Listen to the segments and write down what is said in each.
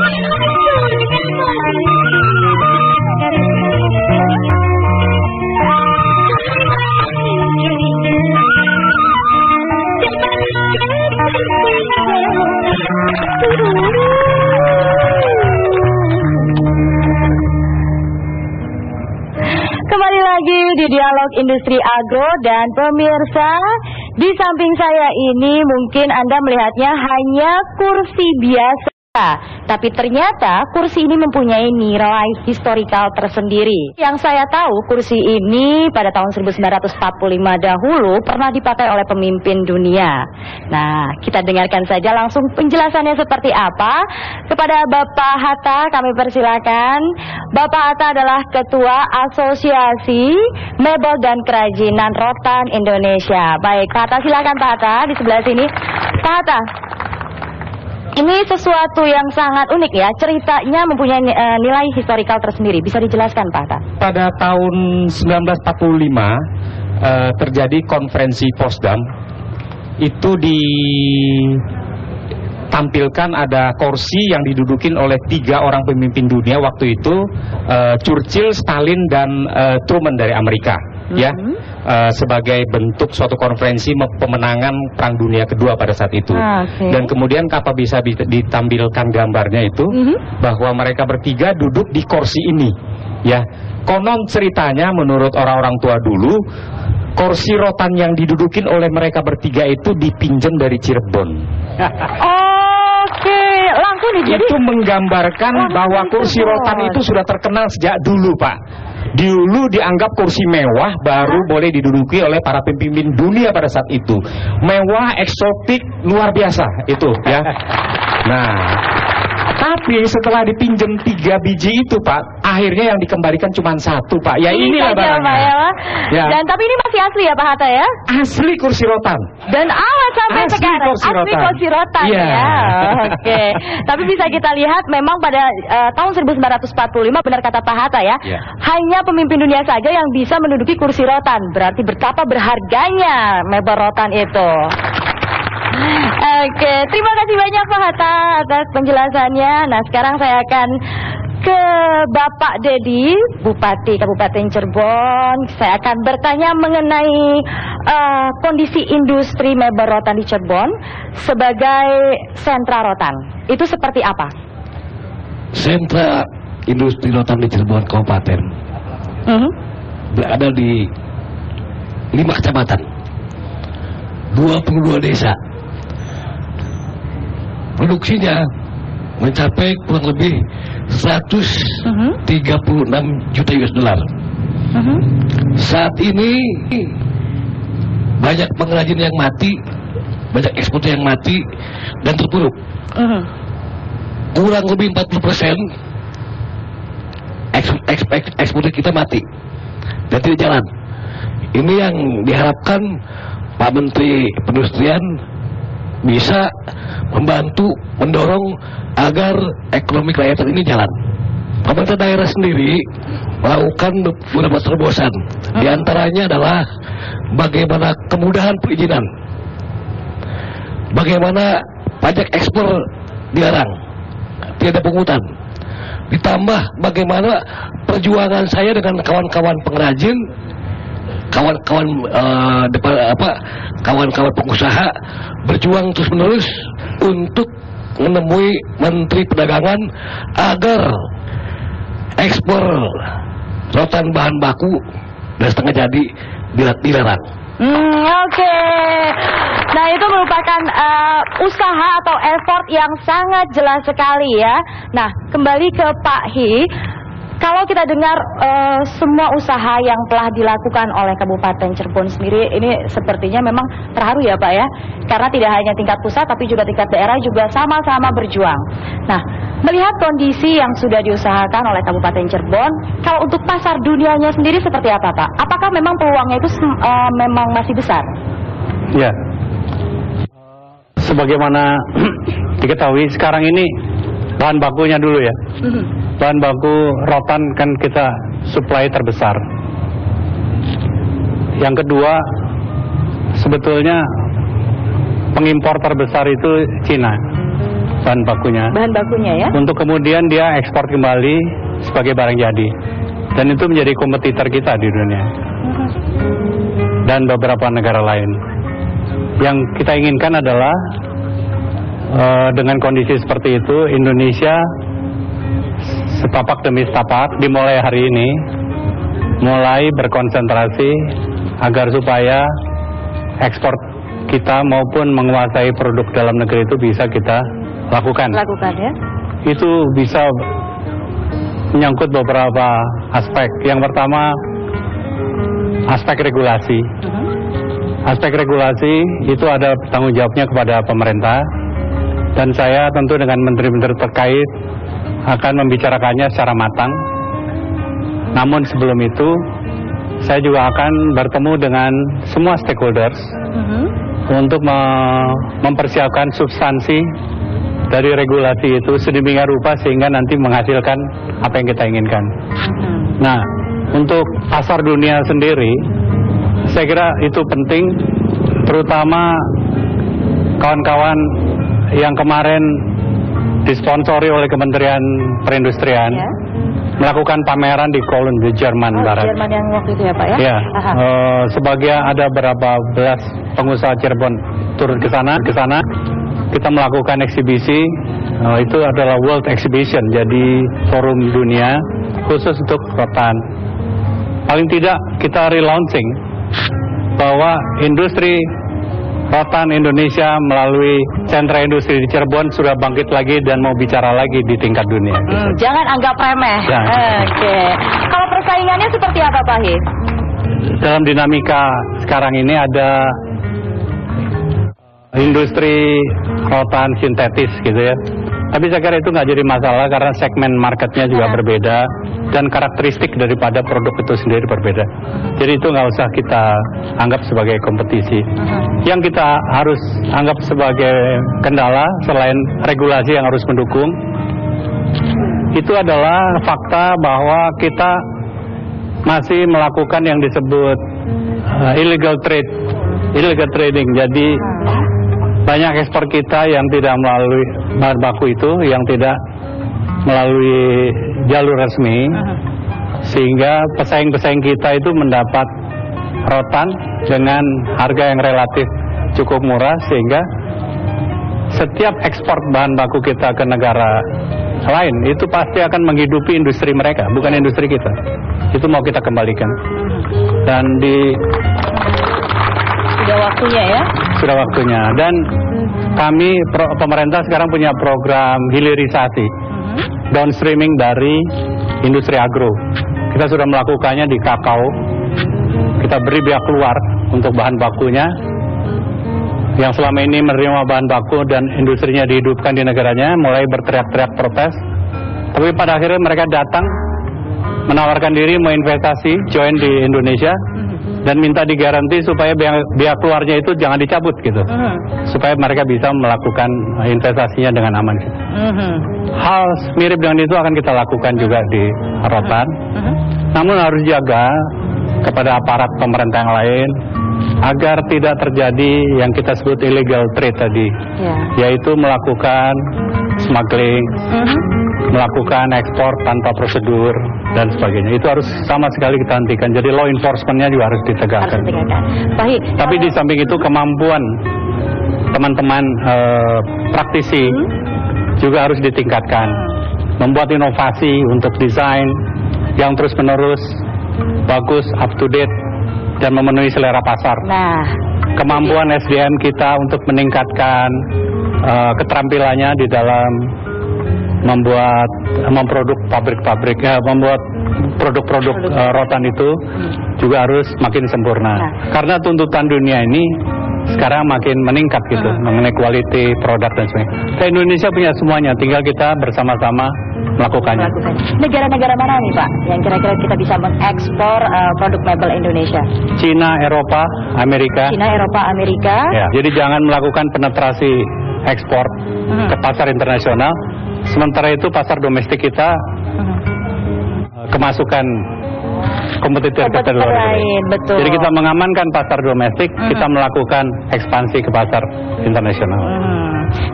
Kembali lagi di Dialog Industri Agro dan pemirsa, di samping saya ini mungkin Anda melihatnya hanya kursi biasa. Tapi ternyata kursi ini mempunyai nilai historikal tersendiri. Yang saya tahu kursi ini pada tahun 1945 dahulu pernah dipakai oleh pemimpin dunia. Nah, kita dengarkan saja langsung penjelasannya seperti apa. Kepada Bapak Hatta kami persilakan. Bapak Hatta adalah Ketua Asosiasi Mebel dan Kerajinan Rotan Indonesia. Baik, Pak Hatta silakan Pak Hatta di sebelah sini. Pak Hatta, ini sesuatu yang sangat unik ya, ceritanya mempunyai nilai historikal tersendiri. Bisa dijelaskan Pak Hatta? Pada tahun 1945 terjadi konferensi Potsdam. Itu ditampilkan ada kursi yang didudukin oleh 3 orang pemimpin dunia waktu itu, Churchill, Stalin, dan Truman dari Amerika. Ya, sebagai bentuk suatu konferensi pemenangan Perang Dunia Kedua pada saat itu. Dan kemudian apa bisa ditampilkan gambarnya itu bahwa mereka bertiga duduk di kursi ini. Ya, konon ceritanya menurut orang-orang tua dulu, kursi rotan yang didudukin oleh mereka bertiga itu dipinjam dari Cirebon. Oke, langsung jadi itu menggambarkan bahwa kursi rotan itu sudah terkenal sejak dulu, Pak. Dulu dianggap kursi mewah baru boleh diduduki oleh para pemimpin dunia pada saat itu. Mewah, eksotik, luar biasa itu ya. Nah, tapi setelah dipinjam 3 biji itu Pak, akhirnya yang dikembalikan cuma 1 Pak. Ya inilah barangnya. Ya. Dan tapi ini masih asli ya Pak Hatta ya? Asli kursi rotan. Dan awet sampai asli sekarang. Asli kursi rotan ya. Oke. Tapi bisa kita lihat memang pada tahun 1945 benar kata Pak Hatta ya. Hanya pemimpin dunia saja yang bisa menduduki kursi rotan. Berarti betapa berharganya mebel rotan itu. Oke, terima kasih banyak Pak Hatta atas penjelasannya. Nah, sekarang saya akan ke Bapak Dedi, Bupati Kabupaten Cirebon. Saya akan bertanya mengenai kondisi industri mebel rotan di Cirebon sebagai sentra rotan. Itu seperti apa? Sentra industri rotan di Cirebon Kabupaten berada di 5 kecamatan, 22 desa. Produksinya mencapai kurang lebih 136 juta US dollar. Saat ini banyak pengrajin yang mati, banyak eksportir yang mati dan terpuruk. Kurang lebih 40% eksportir kita mati dan tidak jalan. Ini yang diharapkan Pak Menteri Perindustrian bisa membantu mendorong agar ekonomi kerakyatan ini jalan. Pemerintah daerah sendiri melakukan beberapa terobosan. Di antaranya adalah bagaimana kemudahan perizinan, bagaimana pajak ekspor dilarang, tidak ada pungutan. Ditambah bagaimana perjuangan saya dengan kawan-kawan pengrajin, kawan-kawan pengusaha berjuang terus-menerus untuk menemui Menteri Perdagangan agar ekspor rotan bahan baku dan setengah jadi dilarang. Oke. Nah, itu merupakan usaha atau effort yang sangat jelas sekali ya. Nah, kembali ke Pak Hi. Kalau kita dengar semua usaha yang telah dilakukan oleh Kabupaten Cirebon sendiri, ini sepertinya memang terharu ya Pak ya. Karena tidak hanya tingkat pusat tapi juga tingkat daerah juga sama-sama berjuang. Nah, melihat kondisi yang sudah diusahakan oleh Kabupaten Cirebon, kalau untuk pasar dunianya sendiri seperti apa Pak? Apakah memang peluangnya itu memang masih besar? Ya, sebagaimana diketahui sekarang ini bahan bakunya dulu ya. Bahan baku rotan kan kita suplai terbesar. Yang kedua, sebetulnya pengimpor terbesar itu Cina. bahan bakunya. Bahan bakunya ya? Untuk kemudian dia ekspor kembali sebagai barang jadi. Dan itu menjadi kompetitor kita di dunia. Dan beberapa negara lain. Yang kita inginkan adalah dengan kondisi seperti itu, Indonesia setapak demi setapak dimulai hari ini mulai berkonsentrasi agar supaya ekspor kita maupun menguasai produk dalam negeri itu bisa kita lakukan Ya. Itu bisa menyangkut beberapa aspek. Yang pertama, aspek regulasi. Aspek regulasi itu ada tanggung jawabnya kepada pemerintah, dan saya tentu dengan menteri-menteri terkait akan membicarakannya secara matang. Namun sebelum itu, saya juga akan bertemu dengan semua stakeholders untuk mempersiapkan substansi dari regulasi itu sedemikian rupa sehingga nanti menghasilkan apa yang kita inginkan. Nah, untuk pasar dunia sendiri, saya kira itu penting, terutama kawan-kawan yang kemarin disponsori oleh Kementerian Perindustrian melakukan pameran di Köln di Jerman Barat. Jerman yang waktu itu ya Pak ya? Ya, sebagai ada berapa belas pengusaha Cirebon turun ke sana. Kita melakukan eksibisi, itu adalah World Exhibition, jadi forum dunia khusus untuk rotan. Paling tidak kita relaunching bahwa industri rotan Indonesia melalui sentra industri di Cirebon sudah bangkit lagi dan mau bicara lagi di tingkat dunia. Jangan anggap remeh. Oke. Kalau persaingannya seperti apa Pak Hi? Dalam dinamika sekarang ini ada industri rotan sintetis gitu ya. Tapi saya kira itu nggak jadi masalah karena segmen marketnya juga berbeda dan karakteristik daripada produk itu sendiri berbeda. Jadi itu nggak usah kita anggap sebagai kompetisi. Yang kita harus anggap sebagai kendala selain regulasi yang harus mendukung, itu adalah fakta bahwa kita masih melakukan yang disebut illegal trading. Jadi banyak ekspor kita yang tidak melalui bahan baku itu, yang tidak melalui jalur resmi, sehingga pesaing-pesaing kita itu mendapat rotan dengan harga yang relatif cukup murah, sehingga setiap ekspor bahan baku kita ke negara lain itu pasti akan menghidupi industri mereka, bukan industri kita. Itu mau kita kembalikan. Dan sudah waktunya ya? Sudah waktunya. Dan kami pemerintah sekarang punya program hilirisasi, downstreaming dari industri agro. Kita sudah melakukannya di kakao. Kita beri biaya keluar untuk bahan bakunya, yang selama ini menerima bahan baku dan industrinya dihidupkan di negaranya, mulai berteriak-teriak protes. Tapi pada akhirnya mereka datang menawarkan diri mau investasi, join di Indonesia, dan minta digaranti supaya biaya keluarnya itu jangan dicabut gitu, supaya mereka bisa melakukan investasinya dengan aman. Hal mirip dengan itu akan kita lakukan juga di rotan. Namun harus jaga kepada aparat pemerintah yang lain agar tidak terjadi yang kita sebut illegal trade tadi, yaitu melakukan smuggling, melakukan ekspor tanpa prosedur dan sebagainya. Itu harus sama sekali kita hentikan. Jadi law enforcement-nya juga harus ditegakkan. Tapi di samping itu kemampuan teman-teman praktisi juga harus ditingkatkan. Membuat inovasi untuk desain yang terus-menerus bagus, up to date, dan memenuhi selera pasar. Kemampuan SDM kita untuk meningkatkan keterampilannya di dalam memproduksi membuat produk-produk rotan itu juga harus makin sempurna. Karena tuntutan dunia ini sekarang makin meningkat gitu, mengenai quality produk dan sebagainya. Indonesia punya semuanya, tinggal kita bersama-sama melakukannya. Negara-negara mana nih Pak yang kira-kira kita bisa mengekspor produk mebel Indonesia? Cina, Eropa, Amerika. Cina, Eropa, Amerika. Ya, jadi jangan melakukan penetrasi ekspor ke pasar internasional. Sementara itu pasar domestik kita kemasukan kompetitor lain. Betul. Jadi kita mengamankan pasar domestik, kita melakukan ekspansi ke pasar internasional.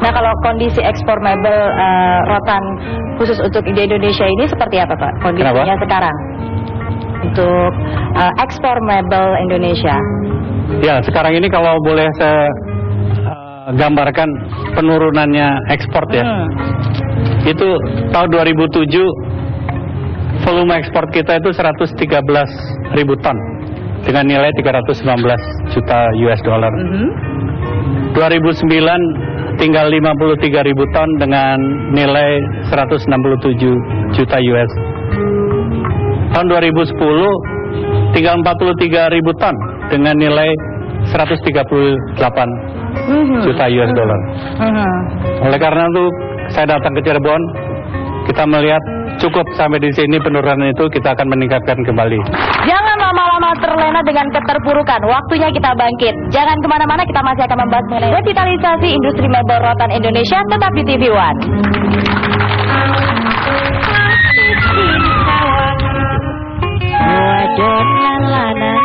Nah, kalau kondisi ekspor mebel rotan khusus untuk di Indonesia ini seperti apa, Pak? Kondisinya Kenapa? sekarang untuk ekspor mebel Indonesia. Ya, sekarang ini kalau boleh saya gambarkan penurunannya ekspor ya. Itu tahun 2007 volume ekspor kita itu 113.000 ton dengan nilai 319 juta US dollar. 2009 tinggal 53.000 ton dengan nilai 167 juta US. Tahun 2010 tinggal 43.000 ton dengan nilai 138 juta US dollar. Oleh karena itu saya datang ke Cirebon, kita melihat cukup sampai di sini penurunan itu kita akan meningkatkan kembali. Jangan lama-lama terlena dengan keterpurukan. Waktunya kita bangkit. Jangan kemana-mana, kita masih akan membahas mengenai revitalisasi industri mebel rotan Indonesia. Tetap di TV One. Wajonan lanang